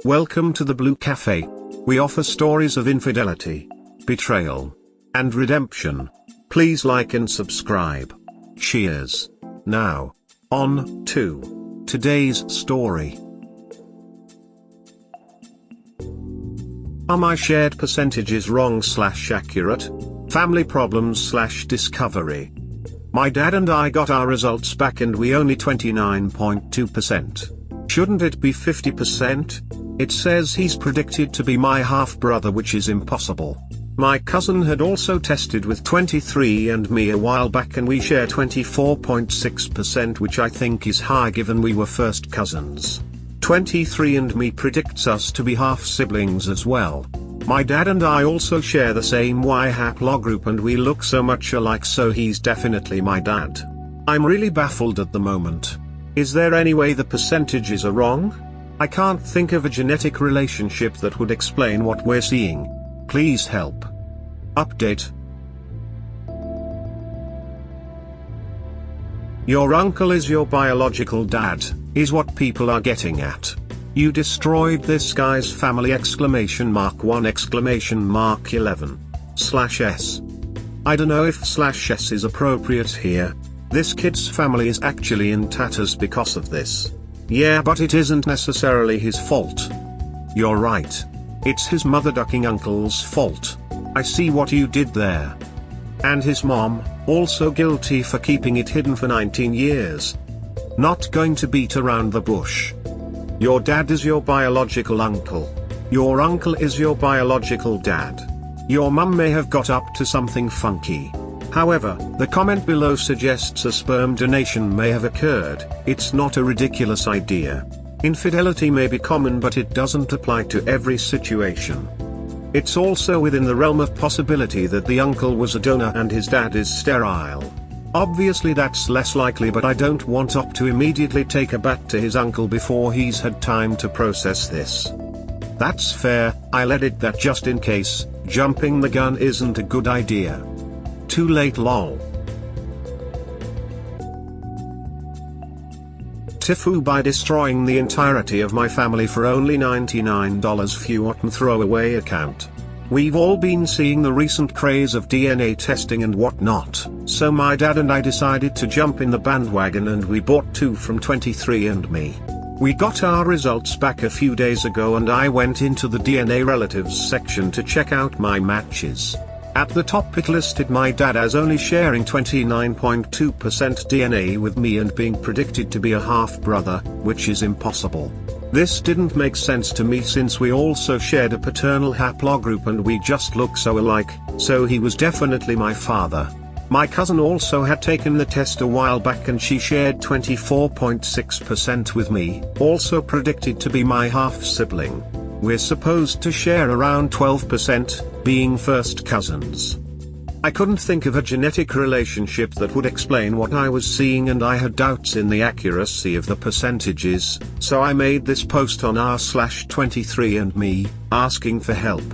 Welcome to the Blue Cafe. We offer stories of infidelity, betrayal, and redemption. Please like and subscribe. Cheers. Now, on to today's story. Are my shared percentages wrong/accurate? Family problems/discovery. My dad and I got our results back and we only 29.2%. Shouldn't it be 50%? It says he's predicted to be my half-brother, which is impossible. My cousin had also tested with 23andMe a while back and we share 24.6%, which I think is high given we were first cousins. 23andMe predicts us to be half-siblings as well. My dad and I also share the same Y haplogroup and we look so much alike, so he's definitely my dad. I'm really baffled at the moment. Is there any way the percentages are wrong? I can't think of a genetic relationship that would explain what we're seeing. Please help. Update. Your uncle is your biological dad, is what people are getting at. You destroyed this guy's family! !1!11/s. I don't know if /s is appropriate here. This kid's family is actually in tatters because of this. Yeah, but it isn't necessarily his fault. You're right. It's his mother-ducking uncle's fault. I see what you did there. And his mom, also guilty for keeping it hidden for 19 years. Not going to beat around the bush. Your dad is your biological uncle. Your uncle is your biological dad. Your mum may have got up to something funky. However, the comment below suggests a sperm donation may have occurred. It's not a ridiculous idea. Infidelity may be common, but it doesn't apply to every situation. It's also within the realm of possibility that the uncle was a donor and his dad is sterile. Obviously that's less likely, but I don't want Op to immediately take a bat to his uncle before he's had time to process this. That's fair, I'll edit that just in case. Jumping the gun isn't a good idea. Too late lol. TIFU by destroying the entirety of my family for only $99 few throwaway account. We've all been seeing the recent craze of DNA testing and whatnot, so my dad and I decided to jump in the bandwagon and we bought 2 from 23andMe. We got our results back a few days ago and I went into the DNA relatives section to check out my matches. At the top it listed my dad as only sharing 29.2% DNA with me and being predicted to be a half-brother, which is impossible. This didn't make sense to me since we also shared a paternal haplogroup and we just look so alike, so he was definitely my father. My cousin also had taken the test a while back and she shared 24.6% with me, also predicted to be my half-sibling. We're supposed to share around 12%, being first cousins. I couldn't think of a genetic relationship that would explain what I was seeing and I had doubts in the accuracy of the percentages, so I made this post on r/23andMe, asking for help.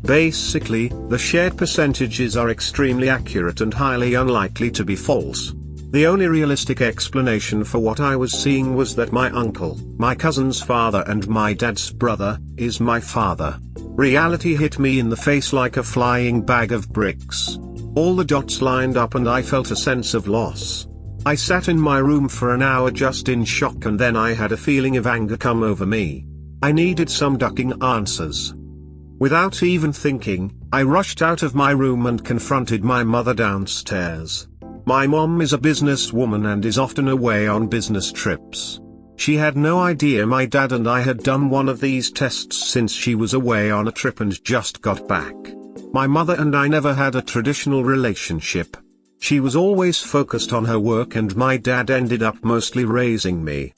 Basically, the shared percentages are extremely accurate and highly unlikely to be false. The only realistic explanation for what I was seeing was that my uncle, my cousin's father and my dad's brother, is my father. Reality hit me in the face like a flying bag of bricks. All the dots lined up and I felt a sense of loss. I sat in my room for an hour just in shock and then I had a feeling of anger come over me. I needed some ducking answers. Without even thinking, I rushed out of my room and confronted my mother downstairs. My mom is a businesswoman and is often away on business trips. She had no idea my dad and I had done one of these tests since she was away on a trip and just got back. My mother and I never had a traditional relationship. She was always focused on her work and my dad ended up mostly raising me.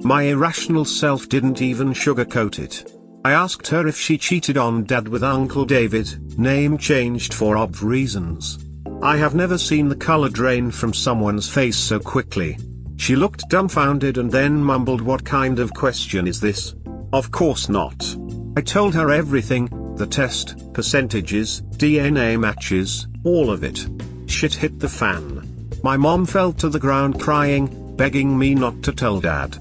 My irrational self didn't even sugarcoat it. I asked her if she cheated on dad with Uncle David, name changed for obvious reasons. I have never seen the color drain from someone's face so quickly. She looked dumbfounded and then mumbled, "What kind of question is this? Of course not." I told her everything, the test, percentages, DNA matches, all of it. Shit hit the fan. My mom fell to the ground crying, begging me not to tell dad.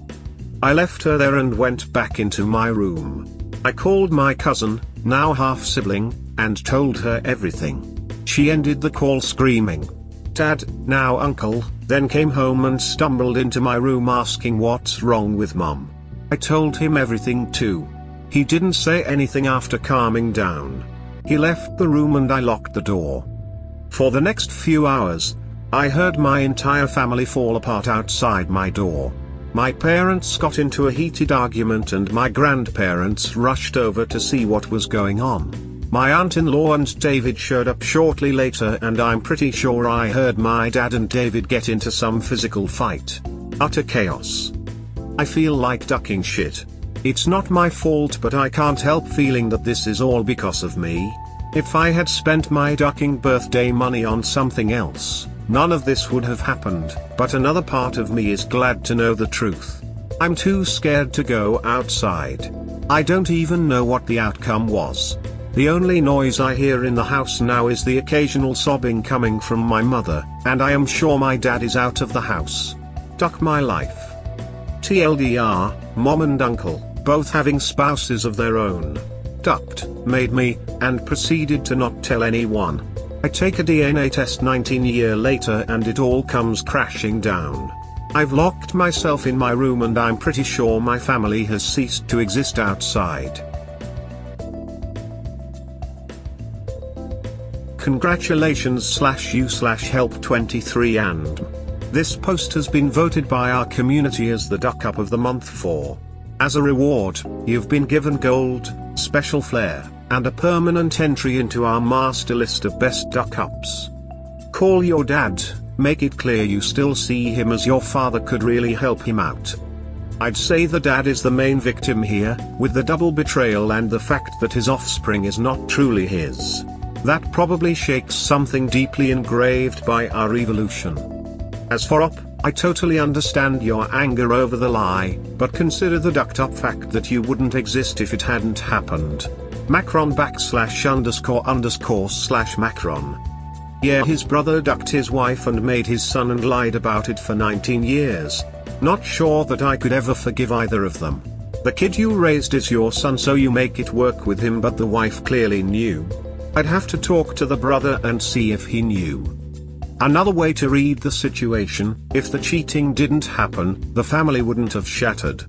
I left her there and went back into my room. I called my cousin, now half-sibling, and told her everything. She ended the call screaming, "Dad, now uncle," then came home and stumbled into my room asking what's wrong with Mum. I told him everything too. He didn't say anything after calming down. He left the room and I locked the door. For the next few hours, I heard my entire family fall apart outside my door. My parents got into a heated argument and my grandparents rushed over to see what was going on. My aunt-in-law and David showed up shortly later and I'm pretty sure I heard my dad and David get into some physical fight. Utter chaos. I feel like ducking shit. It's not my fault, but I can't help feeling that this is all because of me. If I had spent my ducking birthday money on something else, none of this would have happened, but another part of me is glad to know the truth. I'm too scared to go outside. I don't even know what the outcome was. The only noise I hear in the house now is the occasional sobbing coming from my mother, and I am sure my dad is out of the house. Duck my life. TLDR, Mom and Uncle, both having spouses of their own, ducked, made me, and proceeded to not tell anyone. I take a DNA test 19 years later and it all comes crashing down. I've locked myself in my room and I'm pretty sure my family has ceased to exist outside. Congratulations/you/help23 and this post has been voted by our community as the Duck Up of the Month for. As a reward, you've been given gold, special flair, and a permanent entry into our master list of best Duck Ups. Call your dad, make it clear you still see him as your father could really help him out. I'd say the dad is the main victim here, with the double betrayal and the fact that his offspring is not truly his. That probably shakes something deeply engraved by our evolution. As for Up, I totally understand your anger over the lie, but consider the ducked up fact that you wouldn't exist if it hadn't happened. Macron /__/Macron. Yeah, his brother ducked his wife and made his son and lied about it for 19 years. Not sure that I could ever forgive either of them. The kid you raised is your son, so you make it work with him, but the wife clearly knew. I'd have to talk to the brother and see if he knew. Another way to read the situation, if the cheating didn't happen, the family wouldn't have shattered.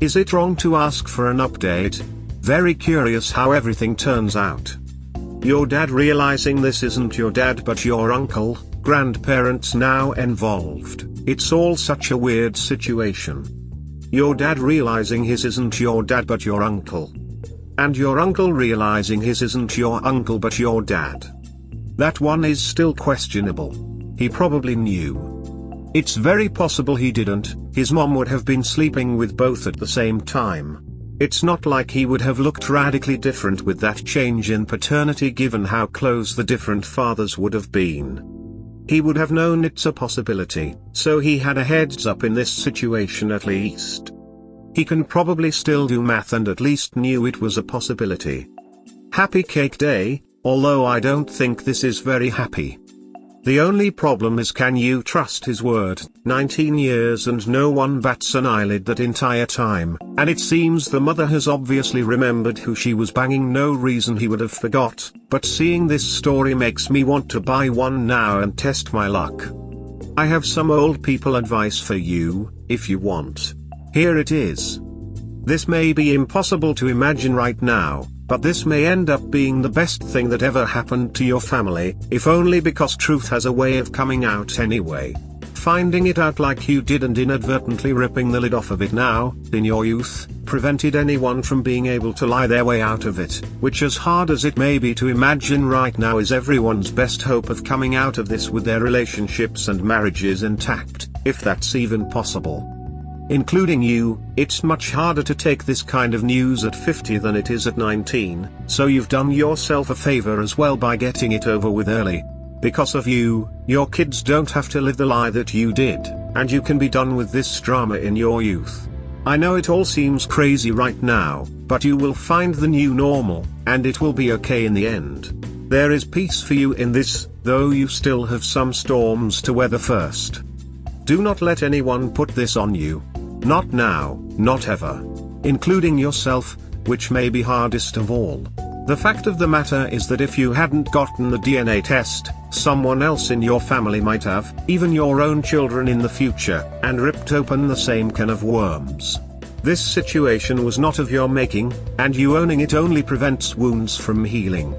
Is it wrong to ask for an update? Very curious how everything turns out. Your dad realizing this isn't your dad but your uncle, grandparents now involved, it's all such a weird situation. Your dad realizing his isn't your dad but your uncle. And your uncle realizing his isn't your uncle but your dad. That one is still questionable. He probably knew. It's very possible he didn't, his mom would have been sleeping with both at the same time. It's not like he would have looked radically different with that change in paternity given how close the different fathers would have been. He would have known it's a possibility, so he had a heads up in this situation at least. He can probably still do math and at least knew it was a possibility. Happy cake day, although I don't think this is very happy. The only problem is, can you trust his word? 19 years and no one bats an eyelid that entire time, and it seems the mother has obviously remembered who she was banging. No reason he would have forgot, but seeing this story makes me want to buy one now and test my luck. I have some old people advice for you, if you want. Here it is. This may be impossible to imagine right now, but this may end up being the best thing that ever happened to your family, if only because truth has a way of coming out anyway. Finding it out like you did and inadvertently ripping the lid off of it now, in your youth, prevented anyone from being able to lie their way out of it, which, as hard as it may be to imagine right now, is everyone's best hope of coming out of this with their relationships and marriages intact, if that's even possible. Including you. It's much harder to take this kind of news at 50 than it is at 19, so you've done yourself a favor as well by getting it over with early. Because of you, your kids don't have to live the lie that you did, and you can be done with this drama in your youth. I know it all seems crazy right now, but you will find the new normal, and it will be okay in the end. There is peace for you in this, though you still have some storms to weather first. Do not let anyone put this on you. Not now, not ever. Including yourself, which may be hardest of all. The fact of the matter is that if you hadn't gotten the DNA test, someone else in your family might have, even your own children in the future, and ripped open the same can of worms. This situation was not of your making, and you owning it only prevents wounds from healing.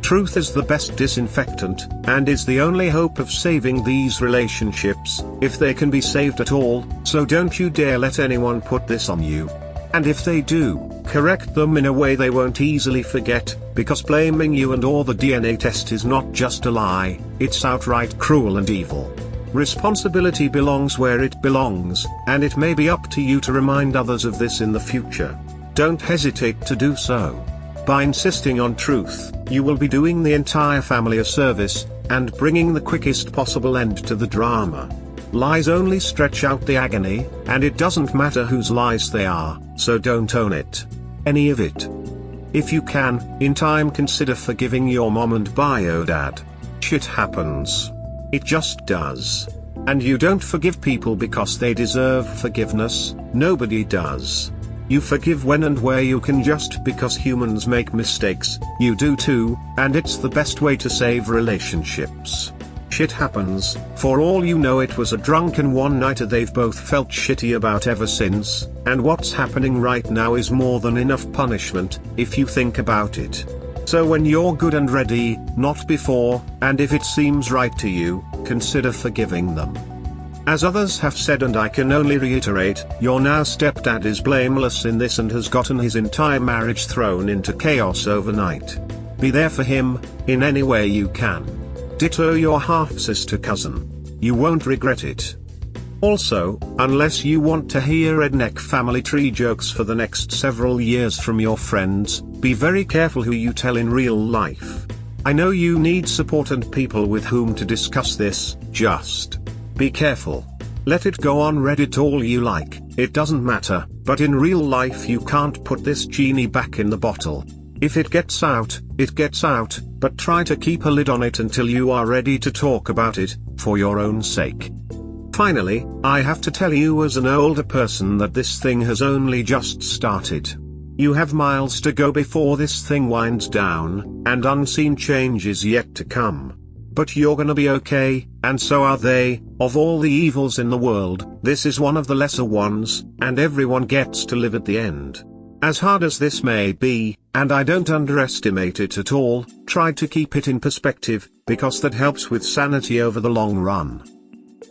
Truth is the best disinfectant, and is the only hope of saving these relationships, if they can be saved at all, so don't you dare let anyone put this on you. And if they do, correct them in a way they won't easily forget, because blaming you and or the DNA test is not just a lie, it's outright cruel and evil. Responsibility belongs where it belongs, and it may be up to you to remind others of this in the future. Don't hesitate to do so. By insisting on truth, you will be doing the entire family a service, and bringing the quickest possible end to the drama. Lies only stretch out the agony, and it doesn't matter whose lies they are, so don't own it. Any of it. If you can, in time consider forgiving your mom and bio dad. Shit happens. It just does. And you don't forgive people because they deserve forgiveness, nobody does. You forgive when and where you can just because humans make mistakes, you do too, and it's the best way to save relationships. Shit happens, for all you know it was a drunken one-nighter they've both felt shitty about ever since, and what's happening right now is more than enough punishment, if you think about it. So when you're good and ready, not before, and if it seems right to you, consider forgiving them. As others have said and I can only reiterate, your now stepdad is blameless in this and has gotten his entire marriage thrown into chaos overnight. Be there for him, in any way you can. Ditto your half-sister cousin. You won't regret it. Also, unless you want to hear redneck family tree jokes for the next several years from your friends, be very careful who you tell in real life. I know you need support and people with whom to discuss this, just be careful. Let it go on Reddit all you like, it doesn't matter, but in real life you can't put this genie back in the bottle. If it gets out, but try to keep a lid on it until you are ready to talk about it, for your own sake. Finally, I have to tell you as an older person that this thing has only just started. You have miles to go before this thing winds down, and unseen change is yet to come. But you're gonna be okay, and so are they. Of all the evils in the world, this is one of the lesser ones, and everyone gets to live at the end. As hard as this may be, and I don't underestimate it at all, try to keep it in perspective, because that helps with sanity over the long run.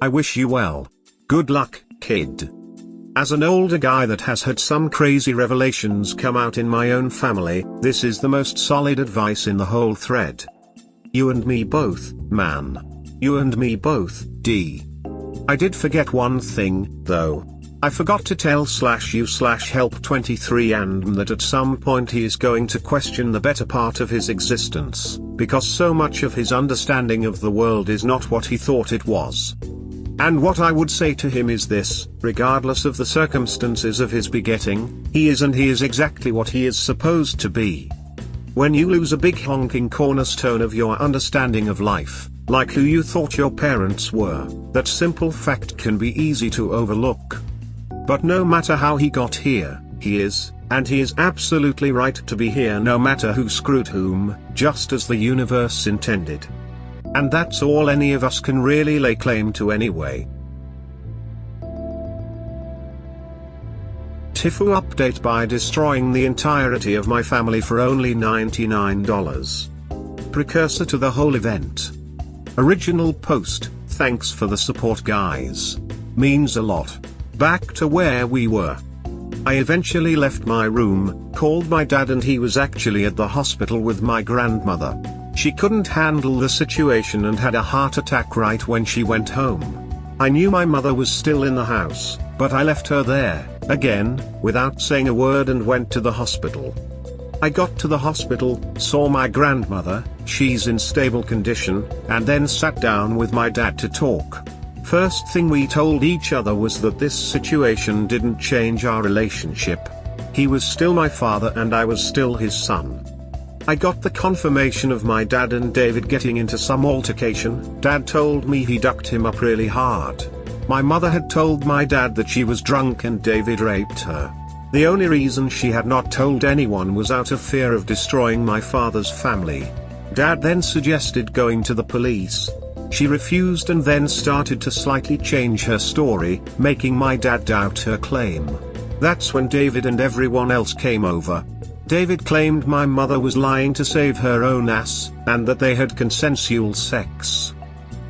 I wish you well. Good luck, kid. As an older guy that has had some crazy revelations come out in my own family, this is the most solid advice in the whole thread. You and me both, man. You and me both, D. I did forget one thing, though. I forgot to tell /you/help23 and that at some point he is going to question the better part of his existence, because so much of his understanding of the world is not what he thought it was. And what I would say to him is this: regardless of the circumstances of his begetting, he is exactly what he is supposed to be. When you lose a big honking cornerstone of your understanding of life, like who you thought your parents were, that simple fact can be easy to overlook. But no matter how he got here, he is, and he is absolutely right to be here no matter who screwed whom, just as the universe intended. And that's all any of us can really lay claim to anyway. TIFU update: by destroying the entirety of my family for only $99. Precursor to the whole event. Original post: thanks for the support guys. Means a lot. Back to where we were. I eventually left my room, called my dad, and he was actually at the hospital with my grandmother. She couldn't handle the situation and had a heart attack right when she went home. I knew my mother was still in the house, but I left her there, again, without saying a word, and went to the hospital. I got to the hospital, saw my grandmother, she's in stable condition, and then sat down with my dad to talk. First thing we told each other was that this situation didn't change our relationship. He was still my father and I was still his son. I got the confirmation of my dad and David getting into some altercation. Dad told me he ducked him up really hard. My mother had told my dad that she was drunk and David raped her. The only reason she had not told anyone was out of fear of destroying my father's family. Dad then suggested going to the police. She refused and then started to slightly change her story, making my dad doubt her claim. That's when David and everyone else came over. David claimed my mother was lying to save her own ass, and that they had consensual sex.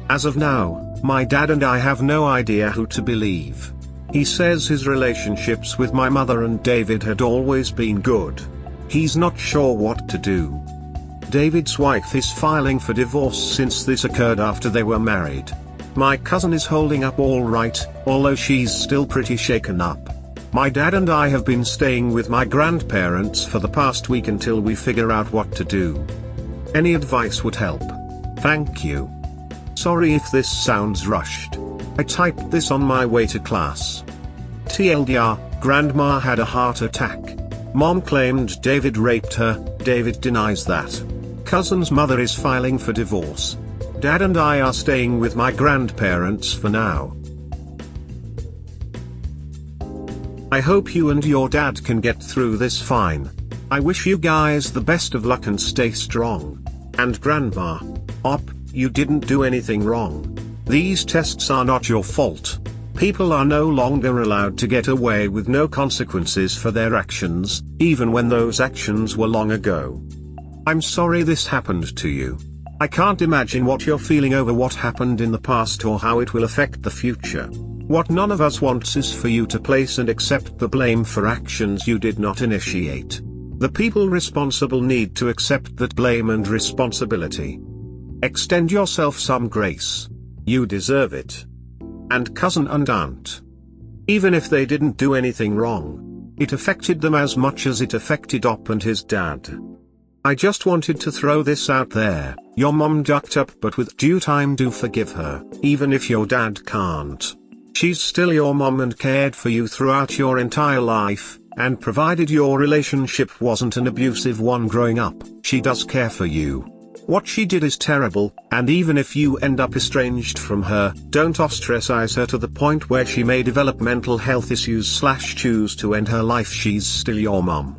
As of now, my dad and I have no idea who to believe. He says his relationships with my mother and David had always been good. He's not sure what to do. David's wife is filing for divorce since this occurred after they were married. My cousin is holding up all right, although she's still pretty shaken up. My dad and I have been staying with my grandparents for the past week until we figure out what to do. Any advice would help. Thank you. Sorry if this sounds rushed. I typed this on my way to class. TLDR, Grandma had a heart attack. Mom claimed David raped her, David denies that. Cousin's mother is filing for divorce. Dad and I are staying with my grandparents for now. I hope you and your dad can get through this fine. I wish you guys the best of luck and stay strong. And Grandma. You didn't do anything wrong. These tests are not your fault. People are no longer allowed to get away with no consequences for their actions, even when those actions were long ago. I'm sorry this happened to you. I can't imagine what you're feeling over what happened in the past or how it will affect the future. What none of us wants is for you to place and accept the blame for actions you did not initiate. The people responsible need to accept that blame and responsibility. Extend yourself some grace. You deserve it. And cousin and aunt. Even if they didn't do anything wrong, it affected them as much as it affected Op and his dad. I just wanted to throw this out there. Your mom ducked up, but with due time do forgive her, even if your dad can't. She's still your mom and cared for you throughout your entire life, and provided your relationship wasn't an abusive one growing up, she does care for you. What she did is terrible, and even if you end up estranged from her, don't ostracize her to the point where she may develop mental health issues / choose to end her life. She's still your mom.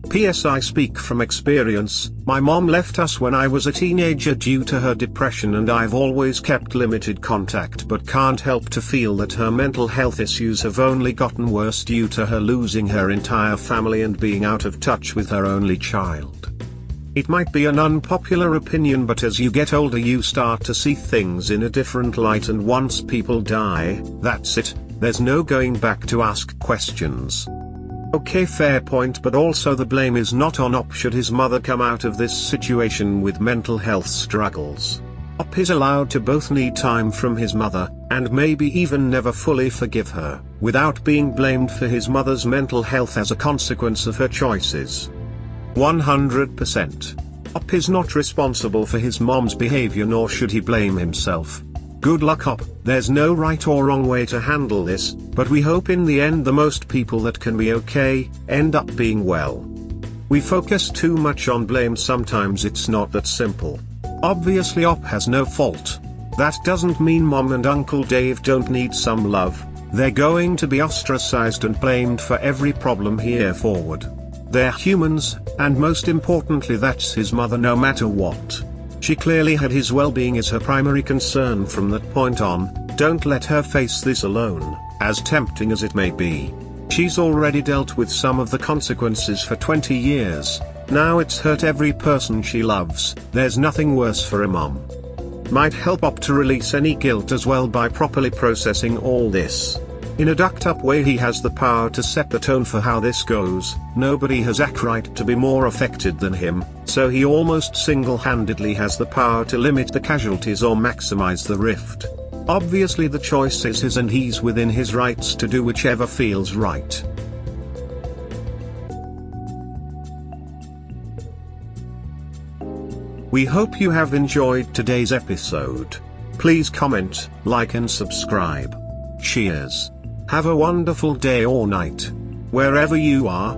P.S. I speak from experience. My mom left us when I was a teenager due to her depression, and I've always kept limited contact, but can't help to feel that her mental health issues have only gotten worse due to her losing her entire family and being out of touch with her only child. It might be an unpopular opinion, but as you get older you start to see things in a different light, and once people die, that's it, there's no going back to ask questions. Okay, fair point, but also the blame is not on Op should his mother come out of this situation with mental health struggles. Op is allowed to both need time from his mother, and maybe even never fully forgive her, without being blamed for his mother's mental health as a consequence of her choices. 100%. Op is not responsible for his mom's behavior, nor should he blame himself. Good luck, Op. There's no right or wrong way to handle this, but we hope in the end the most people that can be okay, end up being well. We focus too much on blame, sometimes it's not that simple. Obviously Op has no fault. That doesn't mean Mom and Uncle Dave don't need some love. They're going to be ostracized and blamed for every problem here forward. They're humans, and most importantly that's his mother no matter what. She clearly had his well-being as her primary concern from that point on. Don't let her face this alone, as tempting as it may be. She's already dealt with some of the consequences for 20 years, now it's hurt every person she loves. There's nothing worse for a mom. Might help Op to release any guilt as well by properly processing all this. In a ducked-up way he has the power to set the tone for how this goes. Nobody has a right to be more affected than him, so he almost single-handedly has the power to limit the casualties or maximize the rift. Obviously the choice is his, and he's within his rights to do whichever feels right. We hope you have enjoyed today's episode. Please comment, like and subscribe. Cheers. Have a wonderful day or night, wherever you are.